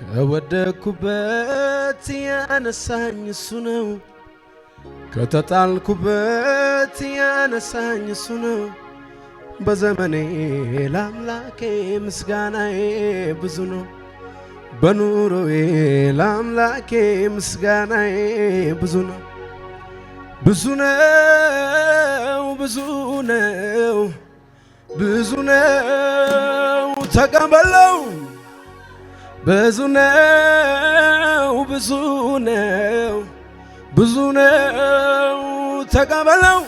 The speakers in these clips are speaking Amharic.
ከወደኩበት ያነሳኝ እሱ ነው ከተጣልኩበት ያነሳኝ እሱ ነው በዘመኔ ለአምላኬ ምስጋናዬ ብዙ ነው በኑሮዬ ለአምላኬ ምስጋናዬ ብዙ ነው ብዙ ነው ብዙ ነው ብዙ ነው ተቀበለው ብዙ ነው ብዙ ነው ብዙ ነው ተቀበለው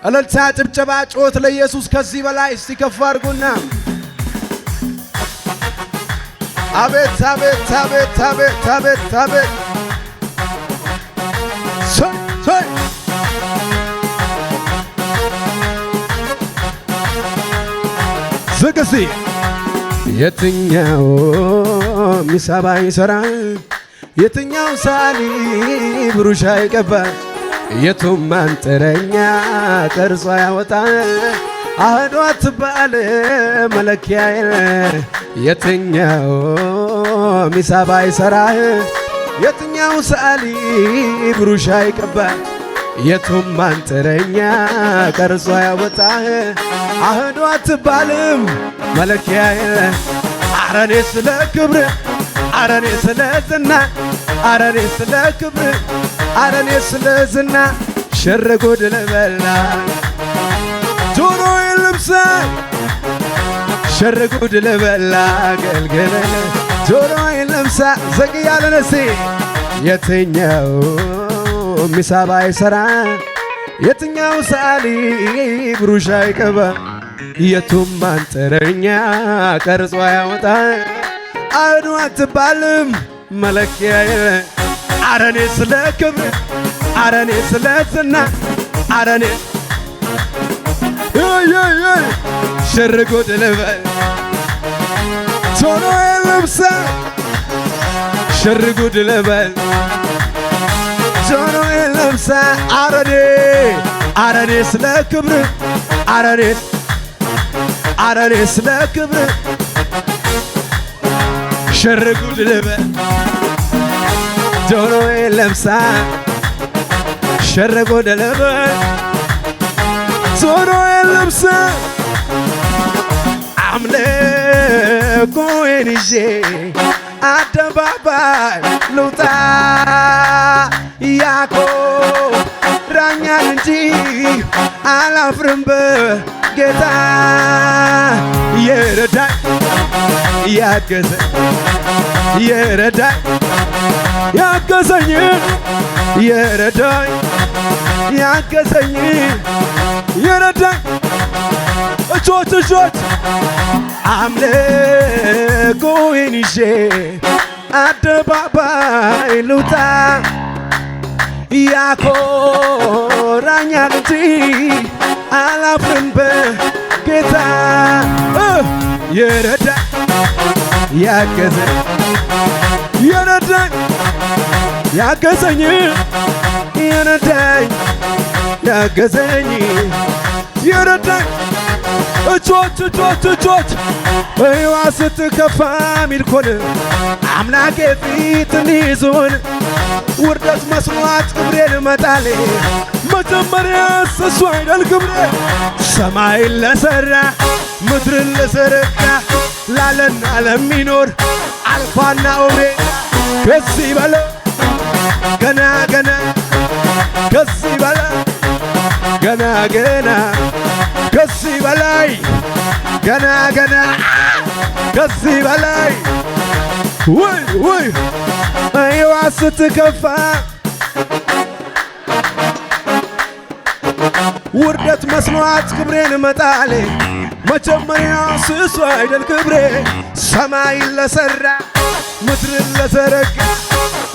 እልልታ ጭብጨባ ጮት ለኢየሱስ ከዚህ በላይ እስቲ ከፍ አድርጉና አቤት አቤት አቤት አቤት አቤት አቤት ሰይ ሰይ ዝግሲ የትኛው ሚሳባይ ሰራ የትኛው ሳሊ ብሩሻ ይቀባ የቱም አንጥረኛ ቀርጾ ያወጣ አህዶ አትባል መለኪያ የትኛው ሚሳባይ ሰራ የትኛው ሳሊ ብሩሻ ይቀባ የቱም አንጥረኛ ቀርጾ ያወጣ አህዶ አትባልም መለኪያ አረኔ ስለ ክብር አረኔ ስለ ዝና አረኔ ስለ ክብር አረኔ ስለ ዝና ሸረጎድ ለበላ ጆሮዬን ልብሳ ሸረጎድ ለበላ ገልገለ ጆሮዬን ልብሳ ዘግያለ ነሲ የትኛው ሚሳባይ ሰራ የትኛው ሳሊ ብሩሻ ይቀባ የቱም አንጥረኛ ቀርጾ ያወጣ አህዱ አትባልም መለኪያ አረኔ ስለ ክብር አረኔ ስለ ዝና አረኔ ሸርጎድ ልበል ጆሮዬን ልብሳ ሸርጎድ ልበል ጆሮዬን ልብሳ አረኔ አረኔ ስለ ክብር አረኔ አረኔ ስለ ክብር ሸርጉድ ልበል ጆሮዬን ለብሳ ሸርጉድ ልበል ጆሮዬን ለብሳ አምልኮዬን ይዤ አደባባይ ልውጣ ያኮራኛል እንጂ አላፍርም በጌታ የረዳኝ ያገዘኝ የረዳኝ ያገዘኝ የረዳኝ ያገዘኝ የረዳኝ እጆች እጆች አምልኮዬን ይዤ አደባባይ ልውጣ ያኮራኛል እንጂ አላፍርም በጌታ የረዳኝ ያገዘኝ የረዳኝ ያገዘኝ የረዳኝ ያገዘኝ የረዳኝ እጆች እጆች እጆች በሕይዋ ስትከፋ ሚልኮን አምላኬ ፊት እንዲይዙን ውርደት መስሏት ክብሬን መጣሌ መጀመሪያስ እሱ አይደል ክብሬ ሰማይን ለሠራ ምድርን ለዘረጋ ላለና ለሚኖር አልፋና ኦሜጋ ከዚህ በላይ ገና ገና ከዚህ በላይ ገና ገና ከዚህ በላይ ገና ገና ከዚህ በላይ ወይ ወይ ሕይዋ ስትከፋ ውርደት መስሏት ክብሬን መጣሌ መጀመሪያስ እሱ አይደል ክብሬ ሰማይን ለሠራ ምድርን ለዘረጋ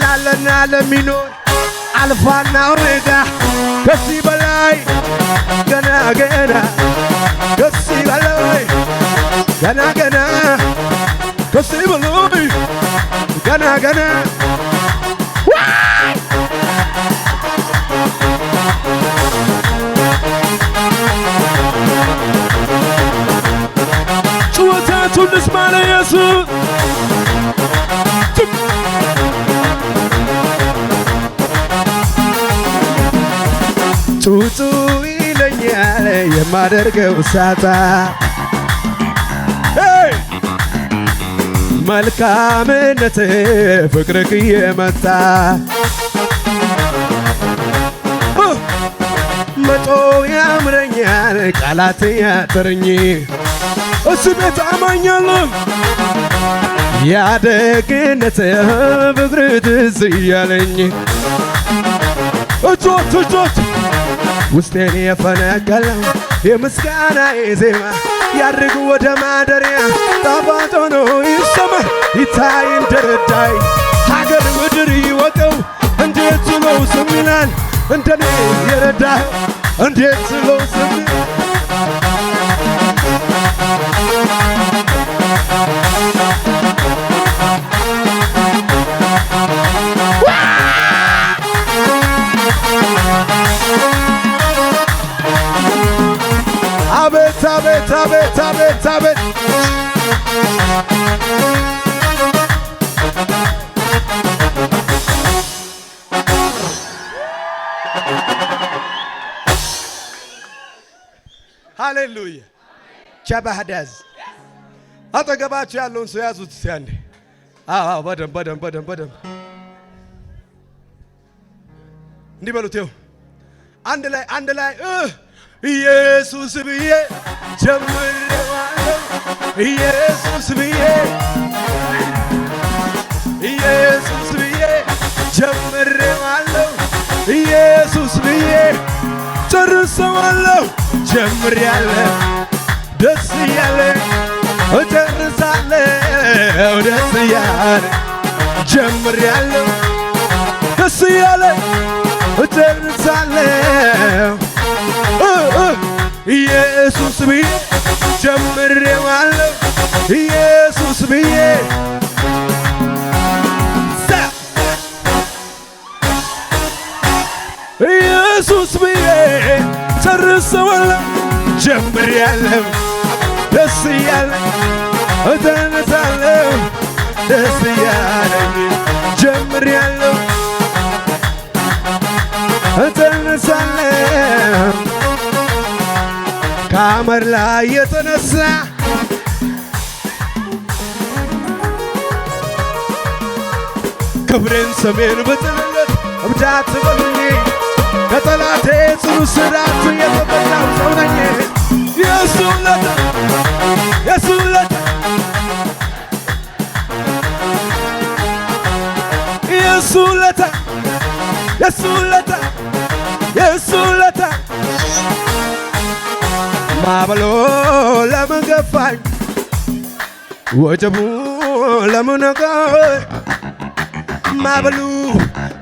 ላለና ለሚኖር አልፋና ኦሜጋ ከዚህ በላይ ገና ገና ከዚህ በላይ ገና ገና ከዚህ በላይ ገና ገና ጩኸታችሁን ልስማ ለኢየሱስ የማደርገው ሳታ መልካምነት ፍቅርህ የመጣ መጦ ያምረኛል ቃላት ያጥረኝ እሱ ቤት አማኛለሁ ያደግነት ፍቅር ትዝ እያለኝ እጆት ውስጤን የፈነቀለው የምስጋናዬ ዜማ ያድርግ ወደ ማደሪያ ጣፋጭ ሆኖ ይሰማ ይታይ እንደረዳይ ሀገር ምድር ይወቀው እንዴት ችሎ ዝም ይላል እንደኔ የረዳህ እንዴት ችሎ ዝም አቤት አቤት አቤት አቤት አቤት ሃሌሉያ ቻባህዳዝ አጠገባችሁ ያለውን ሰው ያዙት ሲያንዴ አዎ በደንብ እንዲህ በሉት ይኸው አንድ ላይ ኢየሱስ ብዬ ጀምሬዋለሁ ኢየሱስ ብዬ ጀምሬዋለሁ ኢየሱስ ብዬ ጨርሰዋለሁ ጀምሬያለሁ ደስ እያለኝ እጨርሳለሁ ደስ እያለኝ ጀምሬያለሁ ደስ እያለኝ እጨርሳለሁ ኢየሱስ ብዬ ጀምሬዋለሁ ኢየሱስ ብዬ ኢየሱስ ብዬ ጨርሰዋለሁ ጀምሬያለሁ ደስ እያለኝ እተነሳለሁ ደስ እያለኝ ጀምሬያለሁ እተነሳለሁ ከአመድ ላይ የተነሳ ክብሬን ስሜን ብጥልለት እብዳት በሉኝ ከጠላቴ ጽኑ ስራት የተበላው ሰው ነኝ የሱ ውለታ የሱ ውለታ የሱ ውለታ የሱ ውለታ የሱ ውለታ ማዕበሉ ለምን ገፋኝ ወጀቡ ለምን ነካኝ ማዕበሉ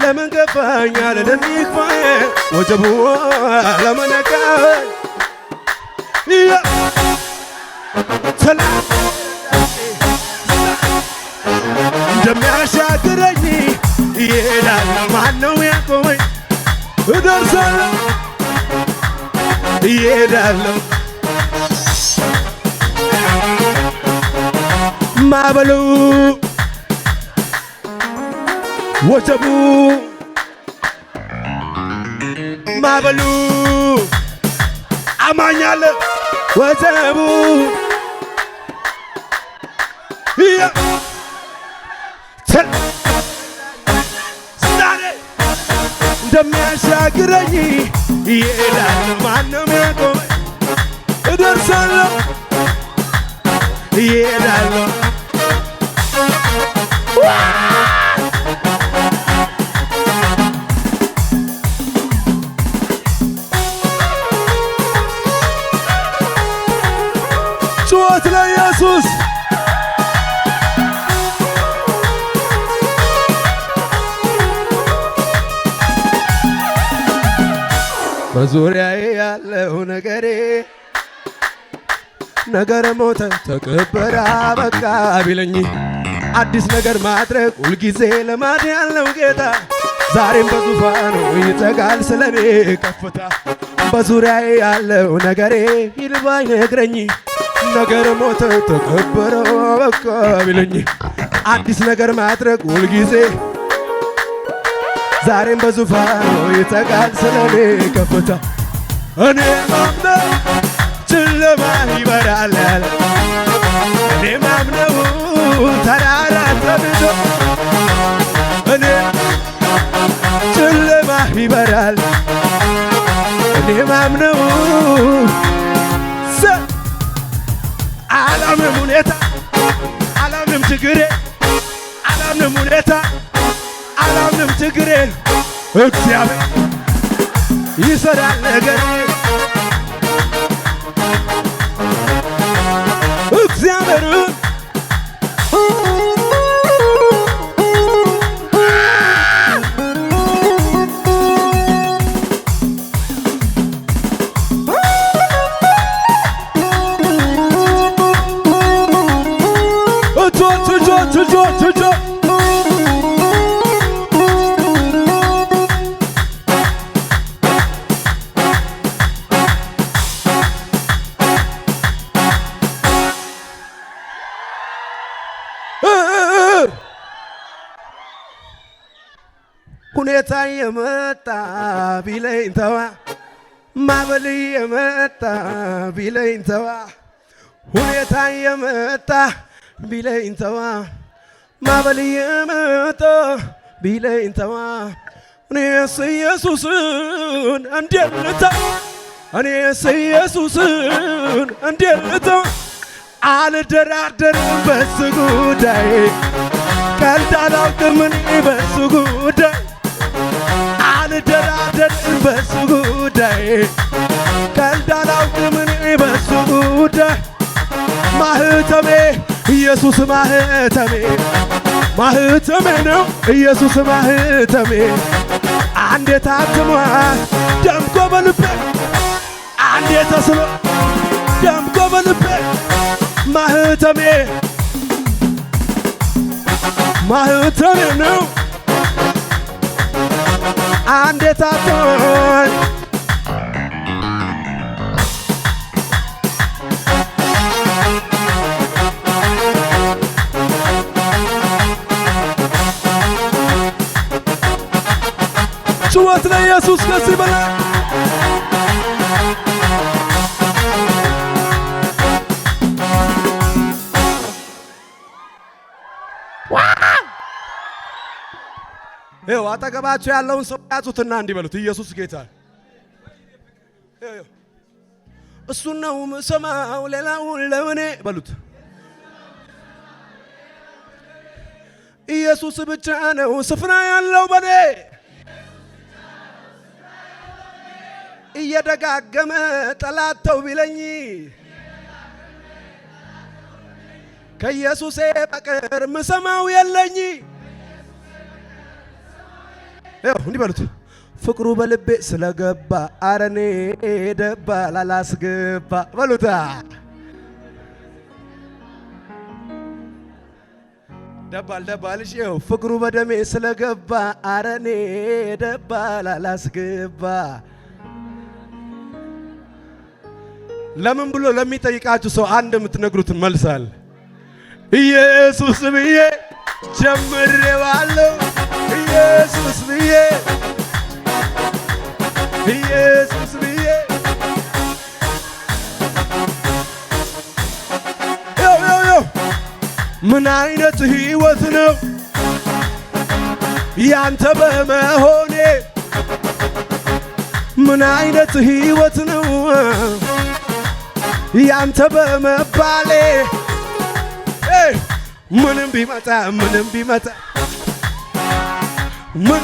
ለምን ገፋኝ አለደሚክፋኝ ወጀቡ ለምን ነካኝ ሰላም እንደሚያሻግረኝ ይሄዳለሁ ማነው ያቆመኝ እደርሳለሁ ይሄዳለሁ ማዕበሉ ወጀቡ ማዕበሉ አማኛለሁ ወጀቡ እንደሚያሻግረኝ ይሄዳለሁ ማነው ያቆመኝ እደርሳለሁ ይሄዳለሁ ጩኸት ለኢየሱስ በዙሪያዬ ያለው ነገር ሞተ ተቀበረ በቃ ቢለኝ አዲስ ነገር ማድረግ ሁልጊዜ ልማድ ያለው ጌታ ዛሬም በዙፋኑ ይጠጋል ስለኔ ከፍታ በዙሪያዬ ያለው ነገሬ ይልባይ ነግረኝ ነገር ሞተ ተቀበረ በቃ ቢለኝ አዲስ ነገር ማድረግ ሁልጊዜ ዛሬም በዙፋኑ ይጠጋል ስለኔ ከፍታ እኔ ማምነው ጨለማ ይበራል እኔ ማምነው ተራራ ተንዶ እኔ ጨለማ ይበራል እኔ ማምነው አላምንም ሁኔታ አላምንም ችግሬ አላምንም ሁኔታ አላምንም ችግሬ እግዚአብሔር ይሰራል ነገሬ እግዚአብሔር ሁኔታ የመጣ ቢለኝ ተዋ ማዕበል የመጣ ቢለኝ ተዋ ሁኔታ የመጣ ቢለኝ ተዋ ማዕበል የመጣ ቢለኝ ተዋ እኔስ ኢየሱስን እንዴት ልተው እኔስ ኢየሱስን እንዴት ልተው አልደራደርም በሱ ጉዳይ ቀልድ አላውቅም እኔ በሱ ጉዳይ አልደራደርም በሱ ጉዳይ ቀልድ አላውቅም እኔ በሱ ጉዳይ ማህተሜ ኢየሱስ ማህተሜ ማህተሜ ነው ኢየሱስ ማህተሜ አንዴ ታትሟል ደምቆ በልቤ አንዴ ተስሎ ደምቆ በልቤ ማህተሜ ማህተሜ ነው አንዴ ታትሟል ጩኸት ለኢየሱስ ከዚህ በላይ አጠገባቸው ያለውን ሰው ያዙትና እንዲህ በሉት ኢየሱስ ጌታ እሱን ነው የምሰማው ሌላውን ለእኔ በሉት ኢየሱስ ብቻ ነው ስፍራ ያለው በኔ እየደጋገመ ጠላተው ቢለኝ ከኢየሱሴ በቀር ምሰማው የለኝ እንዲህ በሉት ፍቅሩ በልቤ ስለገባ አረኔ ደባ ላላስገባ በሉታ ደባል ደባልሽ ፍቅሩ በደሜ ስለገባ አረኔ ደባ ላላስገባ ለምን ብሎ ለሚጠይቃችሁ ሰው አንድ የምትነግሩትን መልሳል ኢየሱስ ብዬ ጀምሬዋለሁ ኢየሱስ ብዬ ኢየሱስ ብዬ ምን አይነት ሕይወት ነው ያንተ በመሆኔ ምን አይነት ሕይወት ነው ያንተ በመባሌ ምንም ቢመጣ ምን